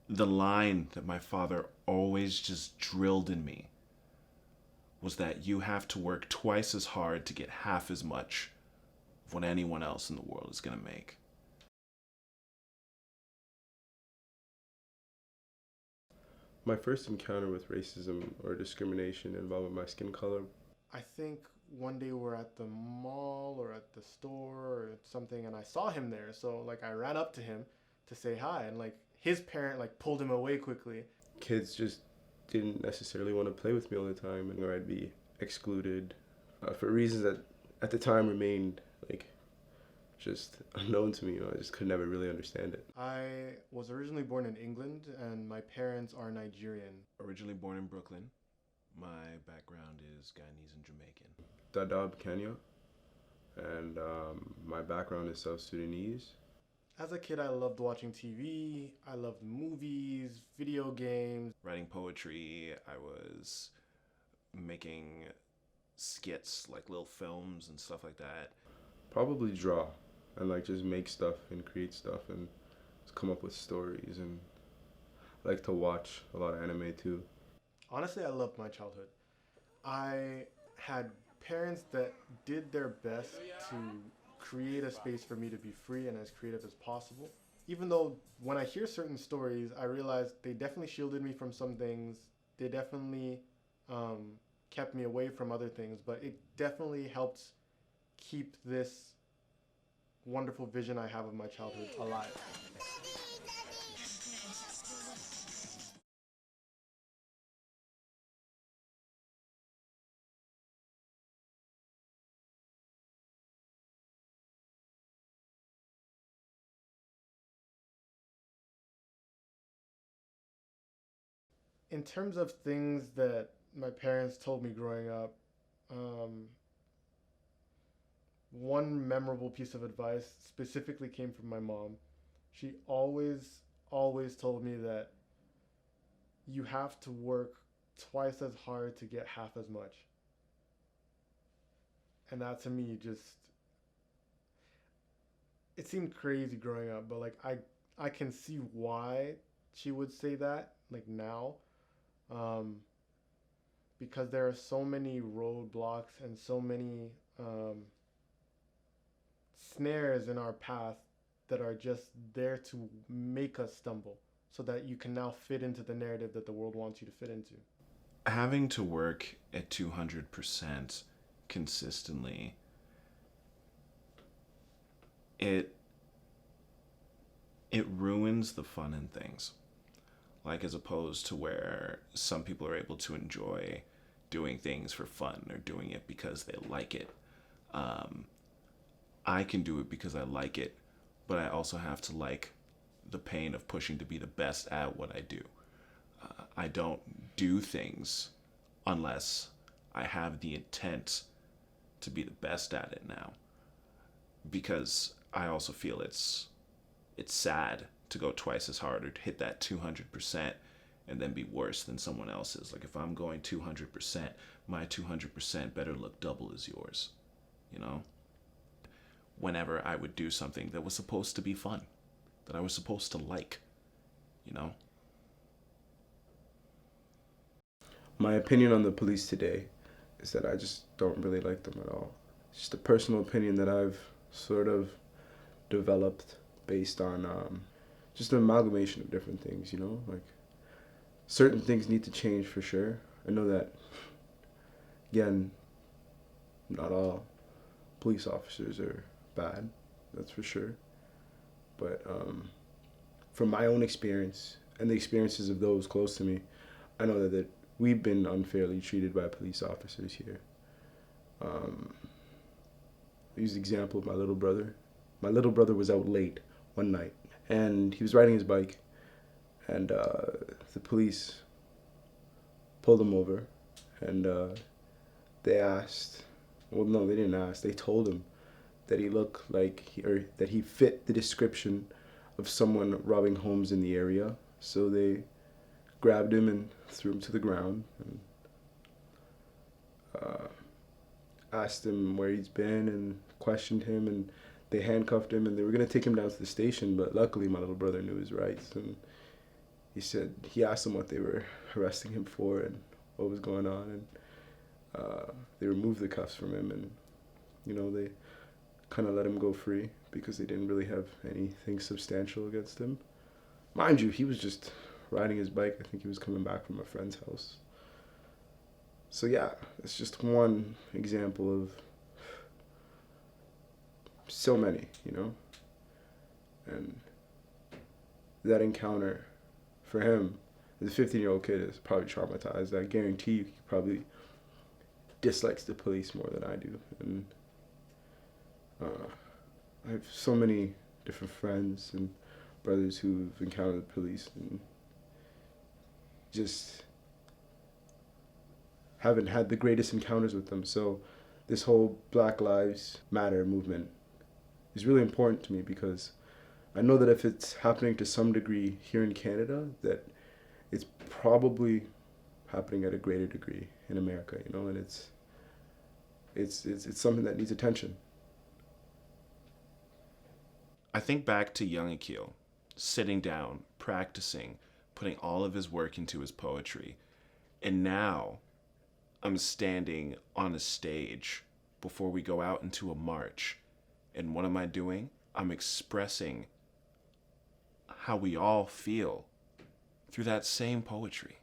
The line that my father always just drilled in me was that you have to work twice as hard to get half as much of what anyone else in the world is going to make. My first encounter with racism or discrimination involving my skin color. I think one day we're at the mall or at the store or something, and I saw him there. So like I ran up to him to say hi, and like his parent like pulled him away quickly. Kids just didn't necessarily want to play with me all the time, and or I'd be excluded for reasons that at the time remained like just unknown to me. I just could never really understand it. I was originally born in England, and my parents are Nigerian. Originally born in Brooklyn, my background is Guyanese and Jamaican. Dadaab, Kenya, and my background is South Sudanese. As a kid, I loved watching TV. I loved movies, video games. Writing poetry, I was making skits, like little films and stuff like that. Probably draw and like just make stuff and create stuff and just come up with stories, and I like to watch a lot of anime too. Honestly, I loved my childhood. I had parents that did their best to create a space for me to be free and as creative as possible. Even though when I hear certain stories, I realize they definitely shielded me from some things. They definitely um, kept me away from other things, but it definitely helped keep this wonderful vision I have of my childhood alive. In terms of things that my parents told me growing up, um, one memorable piece of advice specifically came from my mom. She always told me that you have to work twice as hard to get half as much. And that to me just it seemed crazy growing up, but like I can see why she would say that like now, um, because there are so many roadblocks and so many snares in our path that are just there to make us stumble so that you can now fit into the narrative that the world wants you to fit into. Having to work at 200% consistently, it it ruins the fun in things. Like, as opposed to where some people are able to enjoy doing things for fun or doing it because they like it. Um, I can do it because I like it, but I also have to like the pain of pushing to be the best at what I do. I don't do things unless I have the intent to be the best at it now, because I also feel it's sad to go twice as hard or to hit that 200% and then be worse than someone else's. Like, if I'm going 200%, my 200% better look double as yours, you know? Whenever I would do something that was supposed to be fun, that I was supposed to like, you know? My opinion on the police today is that I just don't really like them at all. It's just a personal opinion that I've sort of developed based on just an amalgamation of different things, you know? Like, certain things need to change for sure. I know that, again, not all police officers are bad, that's for sure. But from my own experience and the experiences of those close to me, I know that we've been unfairly treated by police officers here. Um, I use the example of my little brother. My little brother was out late one night, and he was riding his bike, and the police pulled him over, and they asked, well, no, they didn't ask. They told him that he looked like, or that he fit the description of someone robbing homes in the area. So they grabbed him and threw him to the ground and uh, asked him where he's been and questioned him, and they handcuffed him and they were gonna take him down to the station, but luckily my little brother knew his rights and he asked them what they were arresting him for and what was going on, and they removed the cuffs from him, and they kind of let him go free because they didn't really have anything substantial against him. Mind you, he was just riding his bike. I think he was coming back from a friend's house. So yeah, it's just one example of so many, and that encounter for him as a 15-year-old kid is probably traumatized. I guarantee you he probably dislikes the police more than I do. And I have so many different friends and brothers who've encountered the police and just haven't had the greatest encounters with them. So this whole Black Lives Matter movement is really important to me because I know that if it's happening to some degree here in Canada, that it's probably happening at a greater degree in America, and it's something that needs attention. I think back to young Akil, sitting down, practicing, putting all of his work into his poetry. And now I'm standing on a stage before we go out into a march. And what am I doing? I'm expressing how we all feel through that same poetry.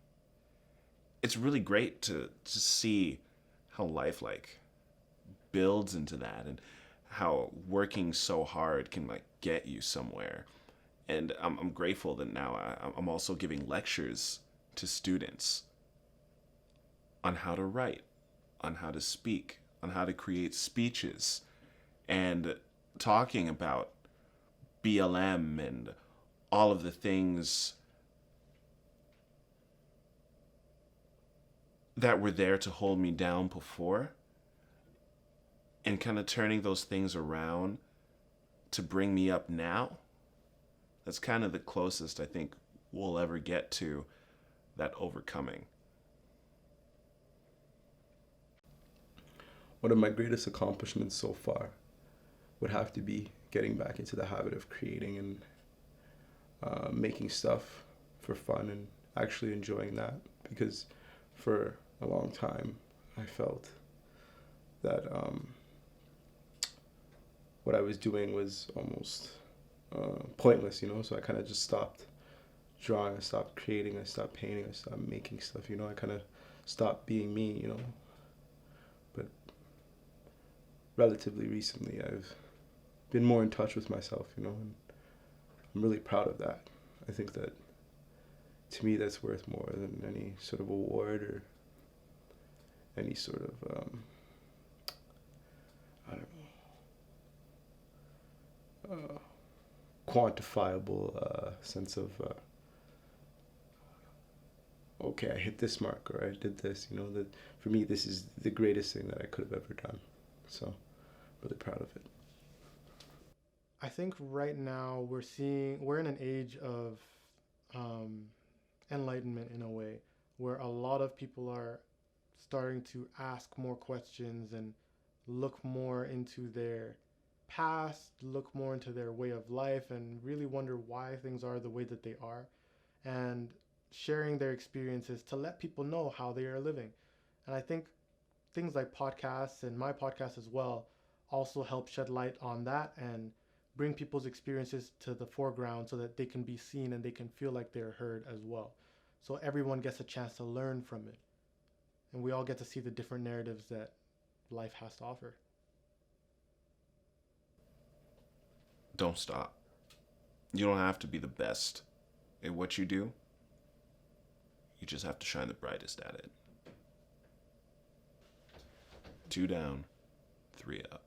It's really great to see how life builds into that, and how working so hard can get you somewhere. And I'm grateful that now I'm also giving lectures to students on how to write, on how to speak, on how to create speeches, and talking about BLM and all of the things that were there to hold me down before, and kind of turning those things around to bring me up now. That's kind of the closest I think we'll ever get to that overcoming. One of my greatest accomplishments so far would have to be getting back into the habit of creating and making stuff for fun and actually enjoying that, because for a long time I felt that what I was doing was almost pointless, so I kind of just stopped drawing, I stopped creating, I stopped painting, I stopped making stuff, I kind of stopped being me, but relatively recently I've been more in touch with myself, and I'm really proud of that. I think that to me that's worth more than any sort of award or any sort of I don't know, quantifiable sense of okay, I hit this mark, or I did this, that for me this is the greatest thing that I could have ever done. So really proud of it. I think right now we're in an age of enlightenment in a way, where a lot of people are starting to ask more questions and look more into their past, look more into their way of life, and really wonder why things are the way that they are, and sharing their experiences to let people know how they are living. And I think things like podcasts and my podcast as well also help shed light on that and bring people's experiences to the foreground so that they can be seen and they can feel like they're heard as well. So everyone gets a chance to learn from it. And we all get to see the different narratives that life has to offer. Don't stop. You don't have to be the best at what you do. You just have to shine the brightest at it. 2 down, 3 up.